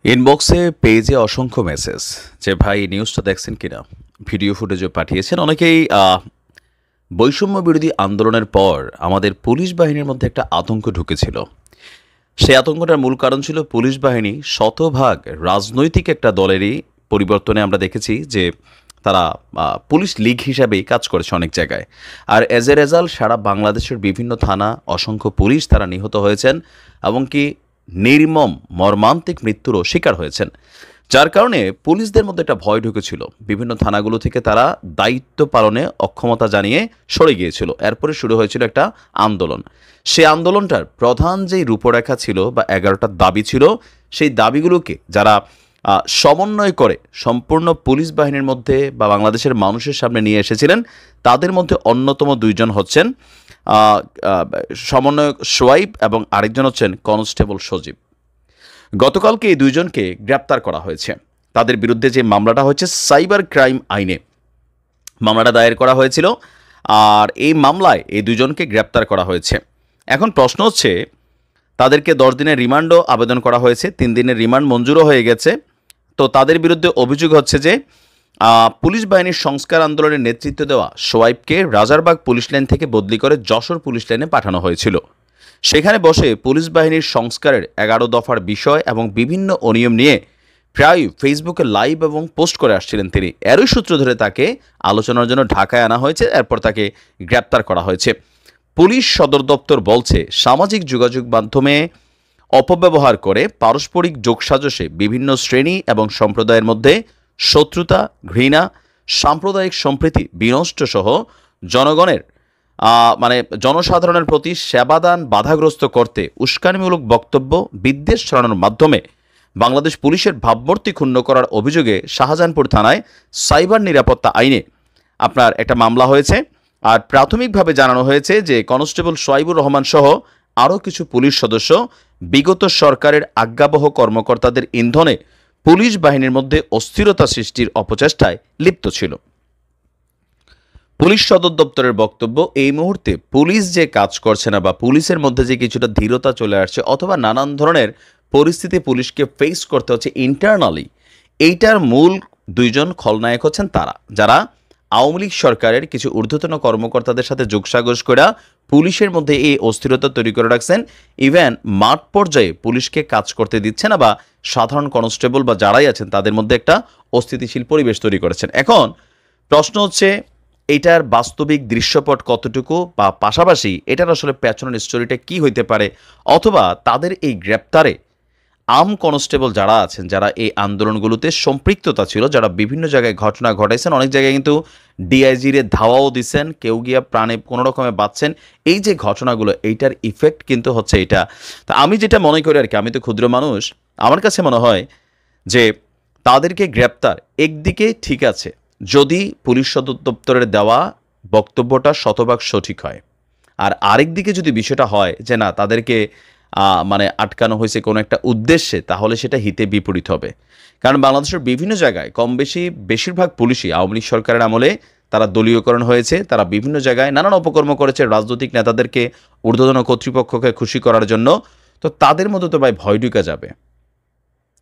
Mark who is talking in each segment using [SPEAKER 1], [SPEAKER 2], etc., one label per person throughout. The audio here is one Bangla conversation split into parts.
[SPEAKER 1] ইনবক্সে পেজে অসংখ্য মেসেজ যে ভাই নিউজটা দেখছেন কিনা, ভিডিও ফুটেজও পাঠিয়েছেন অনেকেই। বৈষম্য বিরোধী আন্দোলনের পর আমাদের পুলিশ বাহিনীর মধ্যে একটা আতঙ্ক ঢুকেছিল। সেই আতঙ্কটার মূল কারণ ছিল পুলিশ বাহিনী শতভাগ রাজনৈতিক একটা দলেরই পরিবর্তনে আমরা দেখেছি যে তারা পুলিশ লীগ হিসাবেই কাজ করেছে অনেক জায়গায়। আর এজ এ রেজাল্ট সারা বাংলাদেশের বিভিন্ন থানা অসংখ্য পুলিশ তারা নিহত হয়েছেন এবং কি নির্মম মর্মান্তিক মৃত্যুরও শিকার হয়েছেন, যার কারণে পুলিশদের মধ্যে একটা ভয় ঢুকেছিল। বিভিন্ন থানাগুলো থেকে তারা দায়িত্ব পালনে অক্ষমতা জানিয়ে সরে গিয়েছিল। এরপরে শুরু হয়েছিল একটা আন্দোলন। সেই আন্দোলনটার প্রধান যেই রূপরেখা ছিল বা 11টা দাবি ছিল, সেই দাবিগুলোকে যারা সমন্বয় করে সম্পূর্ণ পুলিশ বাহিনীর মধ্যে বা বাংলাদেশের মানুষের সামনে নিয়ে এসেছিলেন, তাদের মধ্যে অন্যতম দুইজন হচ্ছেন সমন্বয়ক সোয়াইব এবং আরেকজন হচ্ছেন কনস্টেবল সজীব। গতকালকে এই দুইজনকে গ্রেপ্তার করা হয়েছে। তাদের বিরুদ্ধে যে মামলাটা হয়েছে সাইবার ক্রাইম আইনে মামলাটা দায়ের করা হয়েছিল, আর এই মামলায় এই দুজনকে গ্রেপ্তার করা হয়েছে। এখন প্রশ্ন হচ্ছে, তাদেরকে 10 দিনের রিমান্ডও আবেদন করা হয়েছে, 3 দিনের রিমান্ড মঞ্জুরও হয়ে গেছে। তো তাদের বিরুদ্ধে অভিযোগ হচ্ছে যে পুলিশ বাহিনীর সংস্কার আন্দোলনের নেতৃত্ব দেওয়া সোয়াইবকে রাজারবাগ পুলিশ লাইন থেকে বদলি করে যশোর পুলিশ লাইনে পাঠানো হয়েছিল। সেখানে বসে পুলিশ বাহিনীর সংস্কারের 11 দফার বিষয় এবং বিভিন্ন অনিয়ম নিয়ে প্রায় ফেসবুকে লাইভ এবং পোস্ট করে আসছিলেন তিনি। এরই সূত্র ধরে তাকে আলোচনার জন্য ঢাকায় আনা হয়েছে, এরপর তাকে গ্রেপ্তার করা হয়েছে। পুলিশ সদর দপ্তর বলছে, সামাজিক যোগাযোগ মাধ্যমে অপব্যবহার করে পারস্পরিক যোগসাজশে বিভিন্ন শ্রেণী এবং সম্প্রদায়ের মধ্যে শত্রুতা, ঘৃণা, সাম্প্রদায়িক সম্প্রীতি বিনষ্ট সহ জনগণের জনসাধারণের প্রতি সেবাদান বাধাগ্রস্ত করতে উস্কানিমূলক বক্তব্য, বিদ্বেষ ছড়ানোর মাধ্যমে বাংলাদেশ পুলিশের ভাবমূর্তি ক্ষুণ্ণ করার অভিযোগে শাহজাহানপুর থানায় সাইবার নিরাপত্তা আইনে আপনার একটা মামলা হয়েছে। আর প্রাথমিকভাবে জানানো হয়েছে যে কনস্টেবল সোয়াইবুর রহমান সহ আরও কিছু পুলিশ সদস্য বিগত সরকারের আজ্ঞাবহ কর্মকর্তাদের ইন্ধনে পুলিশ বাহিনীর মধ্যে অস্থিরতা সৃষ্টির অপচেষ্টায় লিপ্ত ছিল। পুলিশ সদর দপ্তরের বক্তব্য, এই মুহূর্তে পুলিশ যে কাজ করছে না বা পুলিশের মধ্যে যে কিছুটা ধীরতা চলে আসছে অথবা নানান ধরনের পরিস্থিতি পুলিশকে ফেস করতে হচ্ছে ইন্টারনালি, এইটার মূল দুইজন খলনায়ক হচ্ছেন তারা, যারা আওয়ামী লীগ সরকারের কিছু ঊর্ধ্বতন কর্মকর্তাদের সাথে যোগসাজশ করে পুলিশের মধ্যে এই অস্থিরতা তৈরি করে রাখছেন। ইভেন মাঠ পর্যায়ে পুলিশকে কাজ করতে দিচ্ছে না বা সাধারণ কনস্টেবল বা যারাই আছেন তাদের মধ্যে একটা অস্থিতিশীল পরিবেশ তৈরি করেছেন। এখন প্রশ্ন হচ্ছে, এটার বাস্তবিক দৃশ্যপট কতটুকু বা পাশাপাশি এটার আসলে পেছনের স্টোরিটা কি হইতে পারে, অথবা তাদের এই গ্রেপ্তারে আম কনস্টেবল যারা আছেন, যারা এই আন্দোলনগুলোতে সম্পৃক্ততা ছিল, যারা বিভিন্ন জায়গায় ঘটনা ঘটাইছেন, অনেক জায়গায় কিন্তু ডিআইজিরে ধাওয়াও দিচ্ছেন, কেউ গিয়া প্রাণে কোনো রকমে বাঁচছেন, এই যে ঘটনাগুলো, এইটার ইফেক্ট কিন্তু হচ্ছে এটা। তা আমি যেটা মনে করি আর কি, আমি তো ক্ষুদ্র মানুষ, আমার কাছে মনে হয় যে তাদেরকে গ্রেপ্তার একদিকে ঠিক আছে যদি পুলিশ সদর দপ্তরের দেওয়া বক্তব্যটা শতভাগ সঠিক হয়, আর আরেক দিকে যদি বিষয়টা হয় যে না তাদেরকে আটকানো হয়েছে কোনো একটা উদ্দেশ্যে, তাহলে সেটা হিতে বিপরীত হবে। কারণ বাংলাদেশের বিভিন্ন জায়গায় কম বেশি বেশিরভাগ পুলিশই আওয়ামী লীগ সরকারের আমলে তারা দলীয়করণ হয়েছে, তারা বিভিন্ন জায়গায় নানান অপকর্ম করেছে রাজনৈতিক নেতাদেরকে, ঊর্ধ্বতন কর্তৃপক্ষকে খুশি করার জন্য। তো তাদের মধ্যে তো ভাই ভয় ঢুকে যাবে।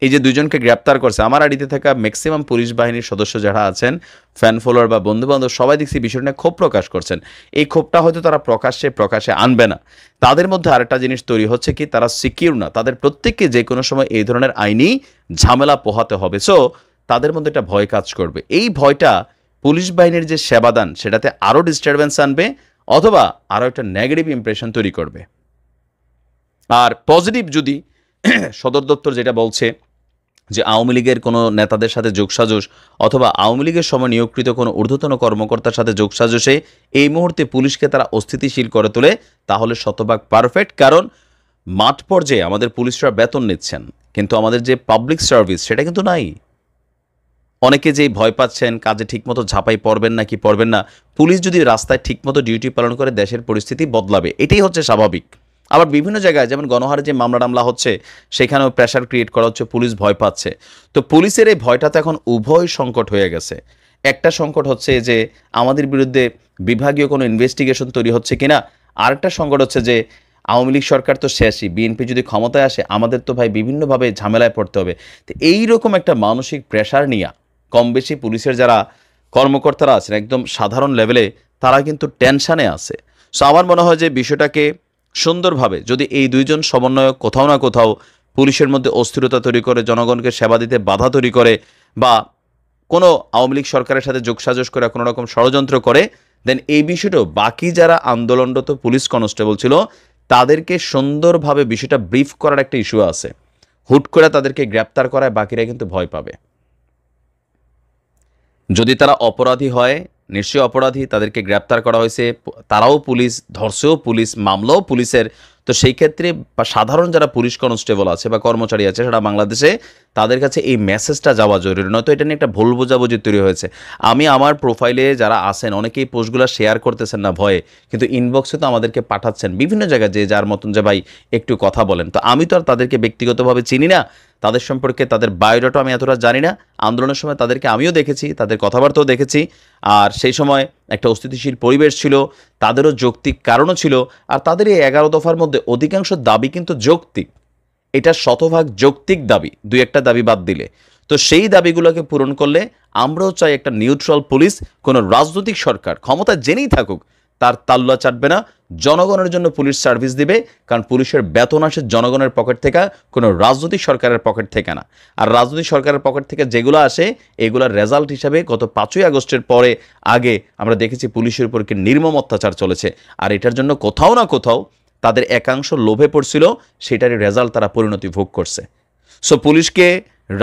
[SPEAKER 1] এই যে দুজনকে গ্রেপ্তার করছে, আমার আড়িতে থাকা ম্যাক্সিমাম পুলিশ বাহিনীর সদস্য যারা আছেন, ফ্যান ফলোয়ার বা বন্ধুবান্ধব, সবাই দেখছি বিষয়টা নিয়ে ক্ষোভ প্রকাশ করছেন। এই ক্ষোভটা হয়তো তারা প্রকাশ্যে আনবে না। তাদের মধ্যে আরেকটা জিনিস তৈরি হচ্ছে কি, তারা সিকিউর না, তাদের প্রত্যেককে যে কোনো সময় এই ধরনের আইনি ঝামেলা পোহাতে হবে। সো তাদের মধ্যে একটা ভয় কাজ করবে। এই ভয়টা পুলিশ বাহিনীর যে সেবাদান সেটাতে আরও ডিস্টারবেন্স আনবে, অথবা আরও একটা নেগেটিভ ইমপ্রেশন তৈরি করবে। আর পজিটিভ যদি সদর দপ্তর যেটা বলছে যে আওয়ামী লীগের কোনো নেতাদের সাথে যোগসাজশ অথবা আওয়ামী লীগের সময় নিয়োগকৃত কোনো ঊর্ধ্বতন কর্মকর্তার সাথে যোগসাজশে এই মুহূর্তে পুলিশকে তারা অস্থিতিশীল করে তোলে, তাহলে শতভাগ পারফেক্ট। কারণ মাঠ পর্যায়ে আমাদের পুলিশরা বেতন নিচ্ছেন, কিন্তু আমাদের যে পাবলিক সার্ভিস সেটা কিন্তু নাই। অনেকে যেই ভয় পাচ্ছেন কাজে ঠিকমতো ঝাঁপাই পড়বেন না কি পড়বেন না, পুলিশ যদি রাস্তায় ঠিকমতো ডিউটি পালন করে দেশের পরিস্থিতি বদলাবে, এটাই হচ্ছে স্বাভাবিক। আবার বিভিন্ন জায়গায় যেমন গণহারে যে মামলা হচ্ছে, সেখানেও প্রেশার ক্রিয়েট করা হচ্ছে, পুলিশ ভয় পাচ্ছে। তো পুলিশের এই ভয়টা তো এখন উভয় সংকট হয়ে গেছে। একটা সংকট হচ্ছে যে আমাদের বিরুদ্ধে বিভাগীয় কোনো ইনভেস্টিগেশন তৈরি হচ্ছে কিনা, আরেকটা সংকট হচ্ছে যে আওয়ামী লীগ সরকার তো শেষই, বিএনপি যদি ক্ষমতায় আসে আমাদের তো ভাই বিভিন্নভাবে ঝামেলায় পড়তে হবে। তো এইরকম একটা মানসিক প্রেশার নিয়ে কম বেশি পুলিশের যারা কর্মকর্তারা আছেন একদম সাধারণ লেভেলে তারা কিন্তু টেনশানে আছে। সো আমার মনে হয় যে বিষয়টাকে সুন্দরভাবে যদি এই দুইজন সমন্বয়ক কোথাও না কোথাও পুলিশের মধ্যে অস্থিরতা তৈরি করে, জনগণকে সেবা দিতে বাধা তৈরি করে, বা কোনো আওয়ামী লীগ সরকারের সাথে যোগসাজশ করে কোনো রকম ষড়যন্ত্র করে, দেন এই বিষয়টাও বাকি যারা আন্দোলনরত পুলিশ কনস্টেবল ছিল তাদেরকে সুন্দরভাবে বিষয়টা ব্রিফ করার একটা ইস্যু আছে। হুট করে তাদেরকে গ্রেপ্তার করায় বাকিরা কিন্তু ভয় পাবে। যদি তারা অপরাধী হয়, নিশ্চয়ই অপরাধী, তাদেরকে গ্রেপ্তার করা হয়েছে, তারাও পুলিশ, ধরছেও পুলিশ, মামলাও পুলিশের, তো সেই ক্ষেত্রে বা সাধারণ যারা পুলিশ কনস্টেবল আছে বা কর্মচারী আছে সারা বাংলাদেশে তাদের কাছে এই মেসেজটা যাওয়া জরুরি, নয়তো এটা নিয়ে একটা ভুল বোঝাবুঝি তৈরি হয়েছে। আমি আমার প্রোফাইলে যারা আছেন অনেকেই পোস্টগুলো শেয়ার করতেছেন না ভয়ে, কিন্তু ইনবক্সে তো আমাদেরকে পাঠাচ্ছেন বিভিন্ন জায়গায় যে যার মতন যে ভাই একটু কথা বলেন। তো আমি তো আর তাদেরকে ব্যক্তিগতভাবে চিনি না, তাদের সম্পর্কে তাদের বায়োডাটা আমি এতটা জানি না। আন্দোলনের সময় তাদেরকে আমিও দেখেছি, তাদের কথাবার্তাও দেখেছি, আর সেই সময় একটা অস্থিতিশীল পরিবেশ ছিল, তাদেরও যৌক্তিক কারণও ছিল। আর তাদের এই 11 দফার মধ্যে অধিকাংশ দাবি কিন্তু যৌক্তিক, এটা শতভাগ যৌক্তিক দাবি, দুই একটা দাবি বাদ দিলে। তো সেই দাবিগুলোকে পূরণ করলে আমরাও চাই একটা নিউট্রাল পুলিশ, কোনো রাজনৈতিক সরকার ক্ষমতা জেনেই থাকুক তার তাল্লা চাটবে না, জনগণের জন্য পুলিশ সার্ভিস দিবে, কারণ পুলিশের বেতন আসে জনগণের পকেট থেকে, কোনো রাজনৈতিক সরকারের পকেট থেকে না। আর রাজনৈতিক সরকারের পকেট থেকে যেগুলো আসে এগুলোর রেজাল্ট হিসাবে গত 5ই আগস্টের পরে আগে আমরা দেখেছি পুলিশের উপর কি নির্মম অত্যাচার চলেছে, আর এটার জন্য কোথাও না কোথাও তাদের একাংশ লোভে পড়ছিল, সেটারই রেজাল্ট তারা পরিণতি ভোগ করছে। সো পুলিশকে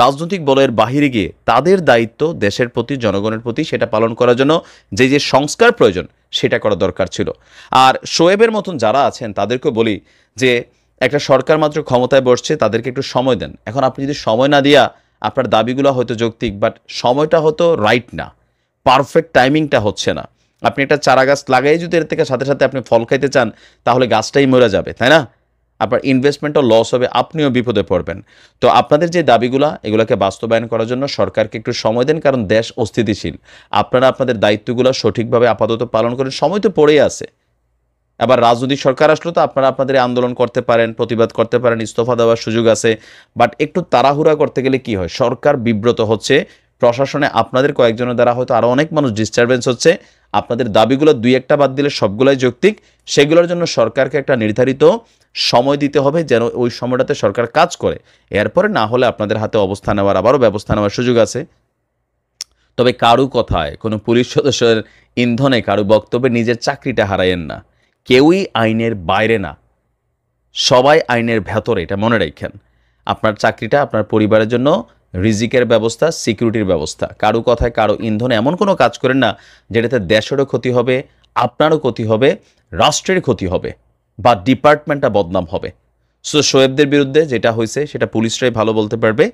[SPEAKER 1] রাজনৈতিক বলয়ের বাহিরে গিয়ে তাদের দায়িত্ব দেশের প্রতি, জনগণের প্রতি, সেটা পালন করার জন্য যে যে সংস্কার প্রয়োজন সেটা করা দরকার ছিল। আর শোয়েবের মতন যারা আছেন তাদেরকে বলি যে একটা সরকার মাত্র ক্ষমতায় বসছে, তাদেরকে একটু সময় দেন। এখন আপনি যদি সময় না দিয়া, আপনার দাবিগুলো হয়তো যৌক্তিক, বাট সময়টা হয়তো রাইট না, পারফেক্ট টাইমিংটা হচ্ছে না। আপনি একটা চারা গাছ লাগাই যদি এর থেকে সাথে সাথে আপনি ফল খাইতে চান তাহলে গাছটাই মরে যাবে, তাই না? আপনার ইনভেস্টমেন্টও লস হবে, আপনিও বিপদে পড়বেন। তো আপনাদের যে দাবিগুলো এগুলোকে বাস্তবায়ন করার জন্য সরকারকে একটু সময় দেন, কারণ দেশ অস্থিতিশীল। আপনারা আপনাদের দায়িত্বগুলো সঠিকভাবে আপাতত পালন করেন, সময় তো পড়েই আছে। আবার রাজনৈতিক সরকার আসলো তো আপনারা আপনাদের আন্দোলন করতে পারেন, প্রতিবাদ করতে পারেন, ইস্তফা দেওয়ার সুযোগ আছে। বাট একটু তাড়াহুড়া করতে গেলে কি হয়, সরকার বিব্রত হচ্ছে, প্রশাসনে আপনাদের কয়েকজনের দ্বারা হয়তো আরও অনেক মানুষ ডিস্টারবেন্স হচ্ছে। আপনাদের দাবিগুলো দুই একটা বাদ দিলে সবগুলাই যৌক্তিক, সেগুলোর জন্য সরকারকে একটা নির্ধারিত সময় দিতে হবে যেন ওই সময়টাতে সরকার কাজ করে। এরপরে না হলে আপনাদের হাতে অবস্থান নেওয়ার, আবারও ব্যবস্থা নেওয়ার সুযোগ আছে। তবে কারু কথায়, কোনো পুলিশ সদস্যের ইন্ধনে, কারু বক্তব্যে নিজের চাকরিটা হারায়েন না। কেউই আইনের বাইরে না, সবাই আইনের ভেতরে, এটা মনে রাখেন। আপনার চাকরিটা আপনার পরিবারের জন্য রিজিকের ব্যবস্থা, সিকিউরিটির ব্যবস্থা। কারো কথায়, কারো ইন্ধনে এমন কোনো কাজ করেন না যেটাতে দেশেরও ক্ষতি হবে, আপনারও ক্ষতি হবে, রাষ্ট্রের ক্ষতি হবে, বা ডিপার্টমেন্টটা বদনাম হবে। সো শোয়েবদের বিরুদ্ধে যেটা হয়েছে সেটা পুলিশরাই ভালো বলতে পারবে।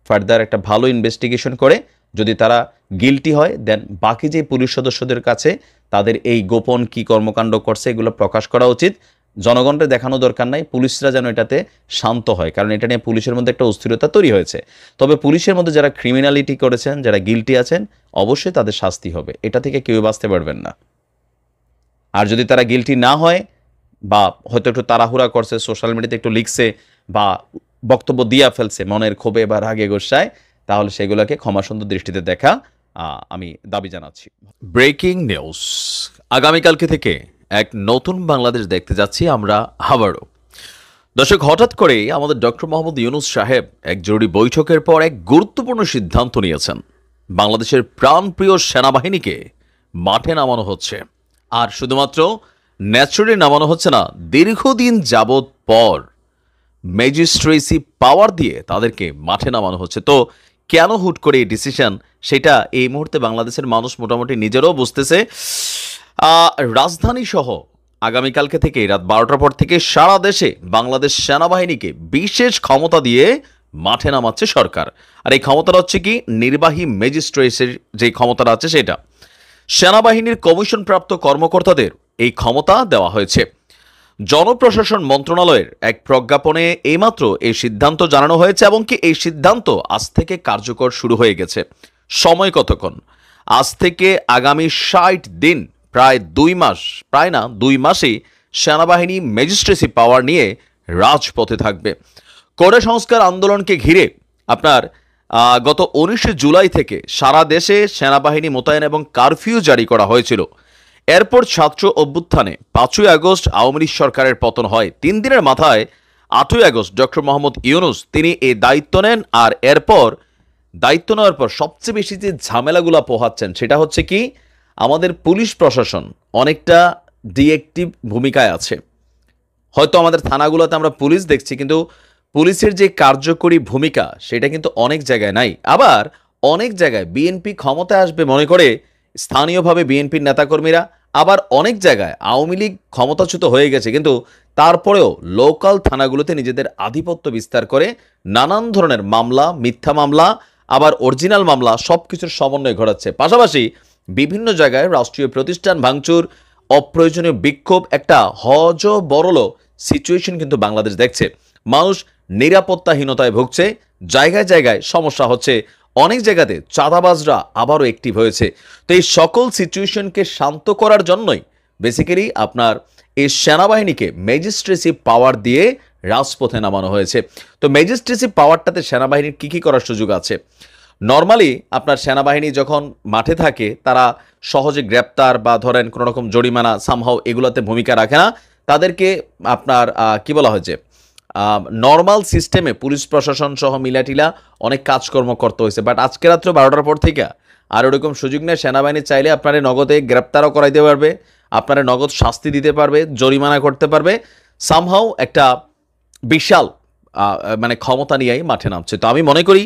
[SPEAKER 1] ফার্দার একটা ভালো ইনভেস্টিগেশন করে যদি তারা গিলটি হয়, দেন বাকি যে পুলিশ সদস্যদের কাছে তাদের এই গোপন কি কর্মকাণ্ড করছে এগুলো প্রকাশ করা উচিত। জনগণকে দেখানো দরকার নাই, পুলিশরা যেন এটাতে শান্ত হয়, কারণ এটা নিয়ে পুলিশের মধ্যে একটা অস্থিরতা তৈরি হয়েছে। তবে পুলিশের মধ্যে যারা ক্রিমিনালিটি করেছেন, যারা গিলটি আছেন, অবশ্যই তাদের শাস্তি হবে, এটা থেকে কেউ বাঁচতে পারবেন না। আর যদি তারা গিলটি না হয়, বা হয়তো একটু তাড়াহুড়া করছে, সোশ্যাল মিডিয়াতে একটু লিখছে বা বক্তব্য দিয়া ফেলছে মনের ক্ষোভে বা রাগে গোসায়, তাহলে সেগুলোকে ক্ষমাসুন্দর দৃষ্টিতে দেখা আমি দাবি জানাচ্ছি। ব্রেকিং নিউজ, আগামীকালকে থেকে এক নতুন বাংলাদেশ দেখতে যাচ্ছি আমরা আবারও। দর্শক, হঠাৎ করেই আমাদের ডক্টর মোহাম্মদ ইউনূস সাহেব এক জরুরি বৈঠকের পর এক গুরুত্বপূর্ণ সিদ্ধান্ত নিয়েছেন। বাংলাদেশের প্রাণপ্রিয় সেনাবাহিনীকে মাঠে নামানো হচ্ছে, আর শুধুমাত্র ন্যাচুরালি নামানো হচ্ছে না, দীর্ঘদিন যাবৎ পর ম্যাজিস্ট্রেসি পাওয়ার দিয়ে তাদেরকে মাঠে নামানো হচ্ছে। তো কেন হুট করে এই ডিসিশন, সেটা এই মুহূর্তে বাংলাদেশের মানুষ মোটামুটি নিজেরাও বুঝতেছে। রাজধানী সহ আগামীকালকে থেকে রাত 12টার পর থেকে সারা দেশে বাংলাদেশ সেনাবাহিনীকে বিশেষ ক্ষমতা দিয়ে মাঠে নামাচ্ছে সরকার। আর এই ক্ষমতাটা হচ্ছে কি, নির্বাহী ম্যাজিস্ট্রেটের যে ক্ষমতাটা আছে সেটা সেনাবাহিনীর কমিশনপ্রাপ্ত কর্মকর্তাদের এই ক্ষমতা দেওয়া হয়েছে। জনপ্রশাসন মন্ত্রণালয়ের এক প্রজ্ঞাপনে এইমাত্র এই সিদ্ধান্ত জানানো হয়েছে, এবং কি এই সিদ্ধান্ত আজ থেকে কার্যকর শুরু হয়ে গেছে। সময় কতক্ষণ, আজ থেকে আগামী 60 দিন, প্রায় 2 মাস, প্রায় না 2 মাসেই সেনাবাহিনী ম্যাজিস্ট্রেসি পাওয়ার নিয়ে রাজপথে থাকবে। কোটা সংস্কার আন্দোলনকে ঘিরে আপনার গত 19 জুলাই থেকে সারা দেশে সেনাবাহিনী মোতায়েন এবং কারফিউ জারি করা হয়েছিল। এরপর ছাত্র অভ্যুত্থানে 5ই আগস্ট আওয়ামী লীগ সরকারের পতন হয়। 3 দিনের মাথায় 8ই আগস্ট ডক্টর মোহাম্মদ ইউনূস তিনি এই দায়িত্ব নেন। আর এরপর দায়িত্ব নেওয়ার পর সবচেয়ে বেশি যে ঝামেলাগুলো পোহাচ্ছেন সেটা হচ্ছে কি, আমাদের পুলিশ প্রশাসন অনেকটা ডিএক্টিভ ভূমিকায় আছে। হয়তো আমাদের থানাগুলোতে আমরা পুলিশ দেখছি, কিন্তু পুলিশের যে কার্যকরী ভূমিকা সেটা কিন্তু অনেক জায়গায় নাই। আবার অনেক জায়গায় বিএনপি ক্ষমতায় আসবে মনে করে স্থানীয়ভাবে বিএনপির নেতাকর্মীরা, আবার অনেক জায়গায় আওয়ামী লীগ ক্ষমতাচ্যুত হয়ে গেছে কিন্তু তারপরেও লোকাল থানাগুলোতে নিজেদের আধিপত্য বিস্তার করে নানান ধরনের মামলা, মিথ্যা মামলা, আবার অরিজিনাল মামলা সব কিছুর সমন্বয় ঘটাচ্ছে। পাশাপাশি বিভিন্ন জায়গায় রাষ্ট্রীয় প্রতিষ্ঠান ভাঙচুর, অপ্রয়োজনীয় বিক্ষোভ, একটা হজ বরল সিচুয়েশন কিন্তু বাংলাদেশ দেখছে। মানুষ নিরাপত্তাহীনতায় ভুগছে, জায়গায় জায়গায় সমস্যা হচ্ছে, অনেক জায়গাতে চাঁদাবাজরা আবারও অ্যাক্টিভ হয়েছে। তো এই সকল সিচুয়েশনকে শান্ত করার জন্যই বেসিক্যালি আপনার এই সেনাবাহিনীকে ম্যাজিস্ট্রেসি পাওয়ার দিয়ে রাজপথে নামানো হয়েছে। তো ম্যাজিস্ট্রেসি পাওয়ারটাতে সেনাবাহিনীর কী কী করার সুযোগ আছে? নর্মালি আপনার সেনাবাহিনী যখন মাঠে থাকে তারা সহজে গ্রেপ্তার বা ধরেন কোনো রকম জরিমানা সামহাও এগুলোতে ভূমিকা রাখে না। তাদেরকে আপনার কি বলা হয়েছে, নর্মাল সিস্টেমে পুলিশ প্রশাসন সহ মিলাটিলা অনেক কাজকর্ম করতে হয়েছে। বাট আজকে রাত্র 12টার পর থেকে আর ওরকম সুযোগ নেই। সেনাবাহিনী চাইলে আপনারা নগদে গ্রেপ্তারও করাইতে পারবে, আপনারা নগদ শাস্তি দিতে পারবে, জরিমানা করতে পারবে। সামহাও একটা বিশাল মানে ক্ষমতা নিয়েই মাঠে নামছে। তো আমি মনে করি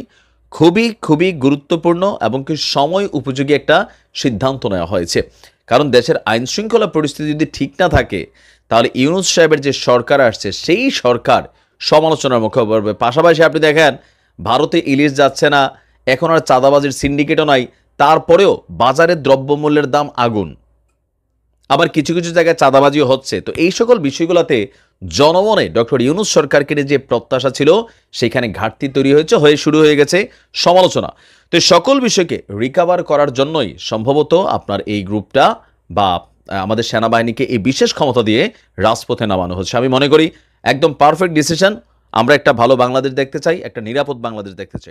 [SPEAKER 1] খুবই খুবই গুরুত্বপূর্ণ এবং কি সময় উপযোগী একটা সিদ্ধান্ত নেওয়া হয়েছে। কারণ দেশের আইন শৃঙ্খলা পরিস্থিতি যদি ঠিক না থাকে তাহলে ইউনূস সাহেবের যে সরকার আসছে সেই সরকার সমালোচনার মুখে পড়বে। পাশাপাশি আপনি দেখেন ভারতে ইলিশ যাচ্ছে না, এখন আর চাঁদাবাজির সিন্ডিকেটও নাই, তারপরেও বাজারের দ্রব্যমূল্যের দাম আগুন, আবার কিছু কিছু জায়গায় চাঁদাবাজিও হচ্ছে। তো এই সকল বিষয়গুলোতে জনমনে ডক্টর ইউনূস সরকারকে নিয়ে যে প্রত্যাশা ছিল সেখানে ঘাটতি তৈরি হয়েছে, শুরু হয়ে গেছে সমালোচনা। তো এই সকল বিষয়কে রিকভার করার জন্যই সম্ভবত আপনার এই গ্রুপটা বা আমাদের সেনাবাহিনীকে এই বিশেষ ক্ষমতা দিয়ে রাজপথে নামানো হচ্ছে। আমি মনে করি একদম পারফেক্ট ডিসিশন। আমরা একটা ভালো বাংলাদেশ দেখতে চাই, একটা নিরাপদ বাংলাদেশ দেখতে চাই।